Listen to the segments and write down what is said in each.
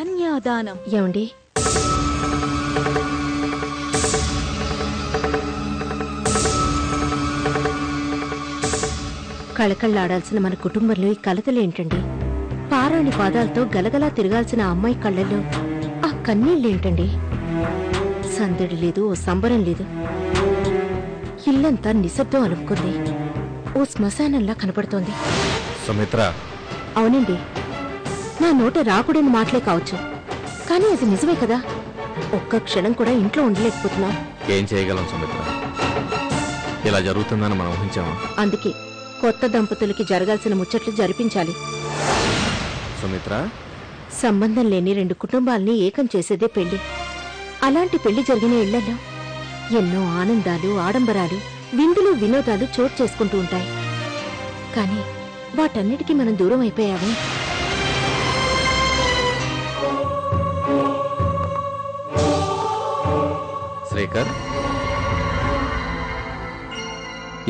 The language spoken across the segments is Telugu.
కన్యాదానం. ఏమండి, కళకళ్ళాడాల్సిన మన కుటుంబంలో ఈ కలతలేంటండి? పారాణి పాదాలతో గలగలా తిరగాల్సిన అమ్మాయి కళ్ళల్లో ఆ కన్నీళ్ళేంటండి? సందడి లేదు, ఓ సంబరం లేదు. ఇల్లంతా నిశ్శబ్దం అలుపుకుంది. ఓ శ్మశానంలా కనపడుతోంది. సుమిత్ర, అవునండి, నా నోట రాకూడని మాటలే కావచ్చు, కానీ అది నిజమే కదా. ఒక్క క్షణం కూడా ఇంట్లో ఉండలేకపోతున్నా. ఏం చేయగలం సుమిత్ర? ఇలా జరుగుతుందని మనం ఊహించామా? అందుకే కొత్త దంపతులకి జరగాల్సిన ముచ్చట్లు జరిపించాలి. సుమిత్ర, సంబంధం లేని రెండు కుటుంబాల్ని ఏకం చేసేదే పెళ్లి. అలాంటి పెళ్లి జరిగిన ఇళ్లలో ఎన్నో ఆనందాలు, ఆడంబరాలు, విందులు, వినోదాలు చోటు చేసుకుంటూ ఉంటాయి. కానీ వాటన్నిటికీ మనం దూరం అయిపోయామే. శ్రీకర్,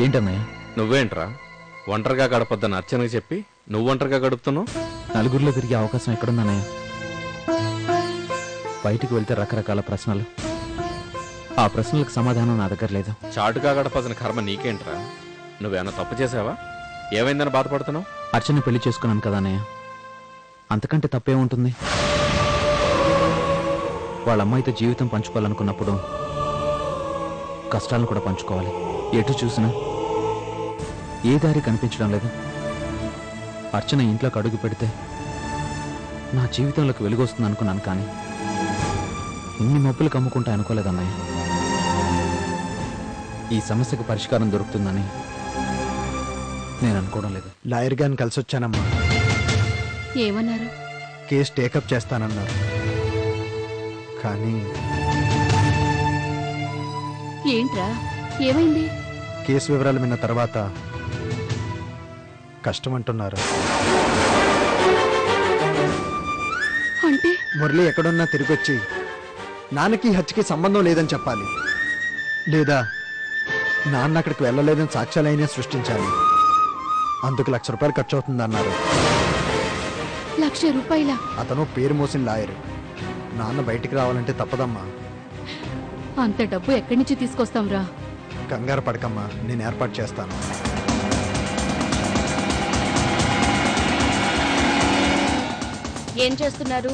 ఏంటన్నయ్య? నువ్వేంట్రా ఒంటరిగా గడపొద్దని అర్చనకి చెప్పి నువ్వు ఒంటరిగా గడుపుతున్నావు? నలుగురిలో తిరిగే అవకాశం ఎక్కడుందన్నయ్య? బయటికి వెళ్తే రకరకాల ప్రశ్నలు, ఆ ప్రశ్నలకు సమాధానం నా దగ్గర లేదు. చాటుగా గడపాల్సిన కర్మ నీకేంట్రా? నువ్వేమన్నా తప్పు చేసావా? ఏమైందని బాధపడుతున్నావు? అర్చన పెళ్లి చేసుకున్నాను కదా అన్నయ్య, అంతకంటే తప్పేముంటుంది? వాళ్ళ అమ్మాయితో జీవితం పంచుకోవాలనుకున్నప్పుడు కష్టాలను కూడా పంచుకోవాలి. ఎటు చూసినా ఏ దారి కనిపించడం లేదు. అర్చన ఇంట్లోకి అడుగు పెడితే నా జీవితంలోకి వెలుగొస్తుంది అనుకున్నాను, కానీ ఇన్ని మబ్బులు కమ్ముకుంటా అనుకోలేదన్నయ్య. ఈ సమస్యకు పరిష్కారం దొరుకుతుందని నేను అనుకోవడం లేదు. లాయర్ గారిని కలిసి వచ్చానమ్మా. ఏమన్నారు? కేసు టేకప్ చేస్తానన్నారు. కానీ ఏంట్రా, ఏమైంది? కేసు వివరాలు విన్న తర్వాత కష్టం అంటున్నారు. అంటే మురళి ఎక్కడున్నా తిరిగొచ్చి నాన్నకి హత్యకి సంబంధం లేదని చెప్పాలి, లేదా నాన్న అక్కడికి వెళ్ళలేదని సాక్ష్యాలైనా సృష్టించాలి. అందుకు ₹1,00,000 ఖర్చు అవుతుందన్నారు. ₹1,00,000? అతను పేరు మోసిన లాయర్. నాన్న బయటికి రావాలంటే తప్పదమ్మా. అంత డబ్బు ఎక్కడి నుంచి తీసుకొస్తాంరా? కంగారు పడకమ్మా, నేను ఏర్పాటు చేస్తాను. ఏం చేస్తున్నారు?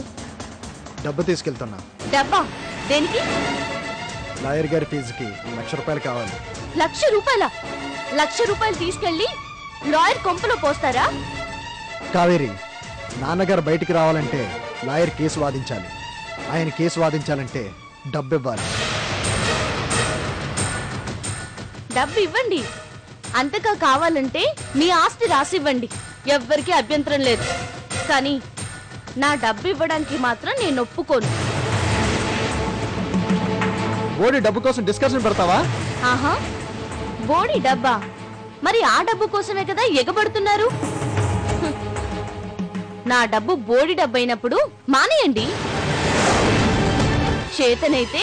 డబ్బు తీసుకెళ్తున్నా. డబ్బా దేనికి? లాయర్ గారి ఫీజుకి ₹1,00,000 కావాలి. ₹1,00,000? ₹1,00,000 తీసుకెళ్లి లాయర్ కొంపలో పోస్తారా? కావేరి, నాన్నగారు బయటికి రావాలంటే లాయర్ కేసు వాదించాలి. ఆయన కేసు వాదించాలంటే డబ్బు ఇవ్వాలి. డబ్బు ఇవ్వండి. అంతగా కావాలంటే మీ ఆస్తి రాసివ్వండి, ఎవ్వరికీ అభ్యంతరం లేదు. కానీ నా డబ్బు ఇవ్వడానికి మాత్రం నేను ఒప్పుకోను. బోడి డబ్బు కోసం డిస్కషన్ పెడతావా? ఆహా, బోడి డబ్బా? మరి ఆ డబ్బు కోసమే కదా ఎగబడుతున్నారు. నా డబ్బు బోడి డబ్బైనప్పుడు మానేయండి. చేతనైతే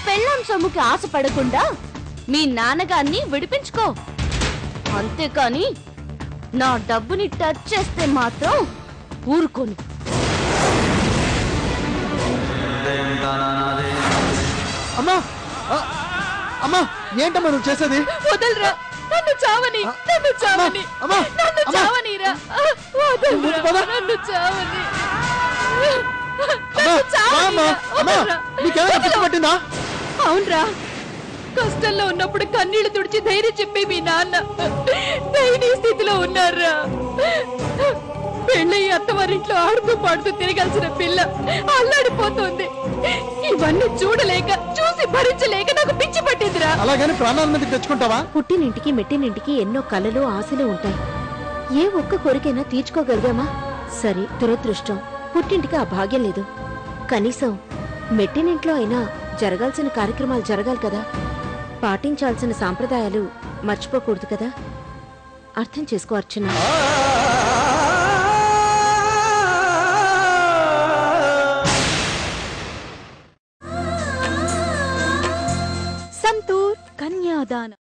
పెళ్ళాం సొమ్ముకి ఆశపడకుండా మీ నాన్నగారిని విడిపించుకో. అంతేకాని నా డబ్బుని టచ్ చేస్తే మాత్రం ఊరుకోను. అమ్మా, అమ్మా, ఏంటమ్మా నువ్వు చేసేది? వదలరా, నన్ను చావని, నన్ను చావని, నన్ను చావనిరా, వదలరా, నన్ను చావని. పట్టిందా? అవునరా, కష్టంలో ఉన్నప్పుడు కన్నీళ్లు తుడిచి ధైర్యం చెప్పి మీ నాన్న దయనీయ స్థితిలో ఉన్నారా. పెళ్ళయి అత్తవారింట్లో ఆడుతూ పాడుతూ తిరగాల్సిన పిల్ల అల్లాడిపోతుంది. ఇవన్నీ చూడలేక, చూసి భరించలేక నాకు పిచ్చి పట్టిందిరా. అలాగని ప్రాణాల మీదకి తెచ్చుకుంటావా? పుట్టినింటికి మెట్టినింటికి ఎన్నో కలలు, ఆశలు ఉంటాయి. ఏ ఒక్క కోరికైనా తీర్చుకోగలిగామా? సరే, దురదృష్టం పుట్టింటికి ఆ భాగ్యం లేదు. కనీసం మెట్టినింట్లో అయినా జరగాల్సిన కార్యక్రమాలు జరగాలి కదా. పాటించాల్సిన సాంప్రదాయాలు మర్చిపోకూడదు కదా. అర్థం చేసుకో అర్చన.